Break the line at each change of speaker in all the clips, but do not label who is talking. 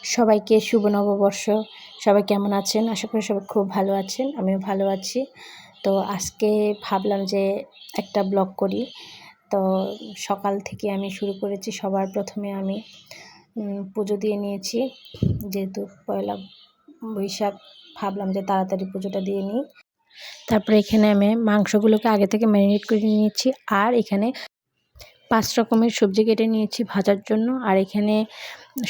সবাইকে শুভ নববর্ষ। সবাই কেমন আছেন? আশা করি সবাই খুব ভালো আছেন। আমিও ভালো আছি। তো আজকে ভাবলাম যে একটা ব্লগ করি। তো সকাল থেকে আমি শুরু করেছি। সবার প্রথমে আমি পুজো দিয়ে নিয়েছি। যেহেতু পয়লা বৈশাখ, ভাবলাম যে তাড়াতাড়ি পুজোটা দিয়ে নিই। তারপরে এখানে আমি মাংসগুলোকে আগে থেকে ম্যারিনেট করে নিয়েছি। আর এখানে 5 রকমের সবজি কেটে নিয়েছি ভাজার জন্য। আর এখানে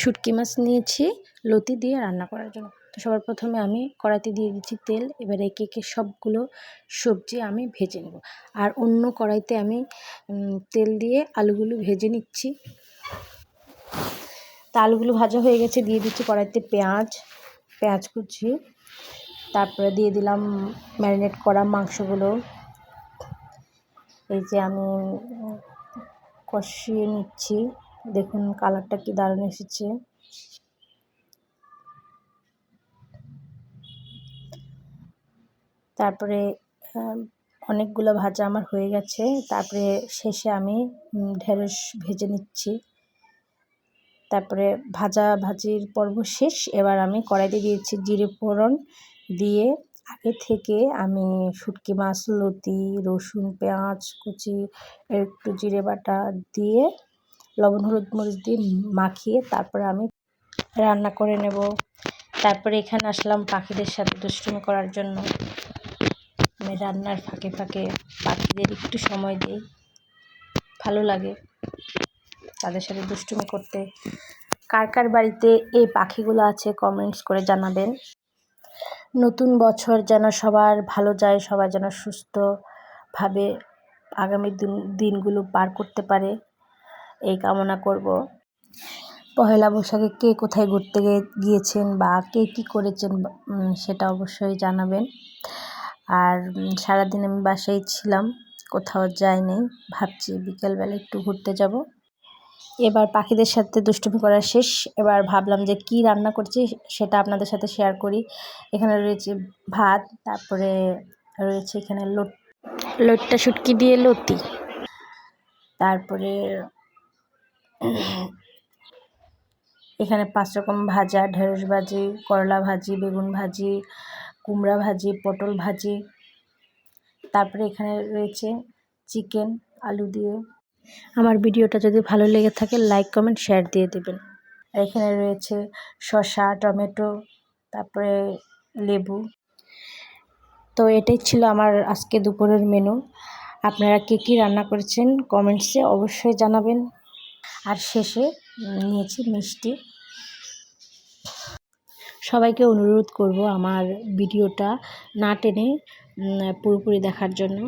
শুটকি মাছ নিয়েছি লতি দিয়ে রান্না করার জন্য। তো সবার প্রথমে আমি কড়াইতে দিয়ে দিচ্ছি তেল। এবার একে একে সবগুলো সবজি আমি ভেজে নেব। আর অন্য কড়াইতে আমি তেল দিয়ে আলুগুলো ভেজে নিচ্ছি। তা আলুগুলো ভাজা হয়ে গেছে, দিয়ে দিচ্ছি কড়াইতে পেঁয়াজ কুচি। তারপরে দিয়ে দিলাম ম্যারিনেট করা মাংসগুলো। এই যে আমি কষিয়ে নিচ্ছি। দেখুন কালারটা কি দারুণ এসেছে। তারপরে অনেকগুলো ভাজা আমার হয়ে গেছে। তারপরে শেষে আমি ঢেঁড়স ভেজে নিচ্ছি। তারপরে ভাজির পর্ব শেষ। এবার আমি কড়াইতে দিয়েছি জিরে ফোড়ন দিয়ে আগে থেকে আমি শুটকি মাছ, লতি, রসুন, পেঁয়াজ কুচি, একটু জিরে বাটা দিয়ে লবণ হলুদ মরিচ দিয়ে মাখিয়ে তারপরে আমি রান্না করে নেব। তারপরে এখানে আসলাম পাখিদের সাথে দুষ্টুমি করার জন্য। আমি রান্নার ফাঁকে ফাঁকে পাখিদের একটু সময় দিই, ভালো লাগে তাদের সাথে দুষ্টুমি করতে। কার কার বাড়িতে এই পাখিগুলো আছে কমেন্টস করে জানাবেন। নতুন বছর যেন সবার ভালো যায়, সবাই যেন সুস্থভাবে আগামী দিনগুলো পার করতে পারে, এই কামনা করব। পহেলা বৈশাখে কে কোথায় ঘুরতে গিয়েছেন বা কে কী করেছেন সেটা অবশ্যই জানাবেন। আর সারাদিন আমি বাসায় ছিলাম, কোথাও যাইনি। ভাবছি বিকেলবেলা একটু ঘুরতে যাব। এবার পাখিদের সাথে দুষ্টুমি করা শেষ। এবার ভাবলাম যে কি রান্না করছি সেটা আপনাদের সাথে শেয়ার করি। এখানে রয়েছে ভাত, তারপরে রয়েছে এখানে লইট্টা শুটকি দিয়ে লতি, তারপরে এখানে 5 রকম ভাজা, ঢেঁড়স ভাজি, করলা ভাজি, বেগুন ভাজি, কুমড়া ভাজি, পটল ভাজি। তারপরে এখানে রয়েছে চিকেন আলু দিয়ে। আমার ভিডিওটা যদি ভালো লেগে থাকে লাইক কমেন্ট শেয়ার দিয়ে দেবেন। আর এখানে রয়েছে শসা, টমেটো, তারপরে লেবু। তো এটাই ছিল আমার আজকে দুপুরের মেনু। আপনারা কে কী রান্না করেছেন কমেন্টসে অবশ্যই জানাবেন। আর শেষে নিয়েছি মিষ্টি। সবাইকে অনুরোধ করব আমার ভিডিওটা না টেনে পুরোপুরি দেখার জন্য।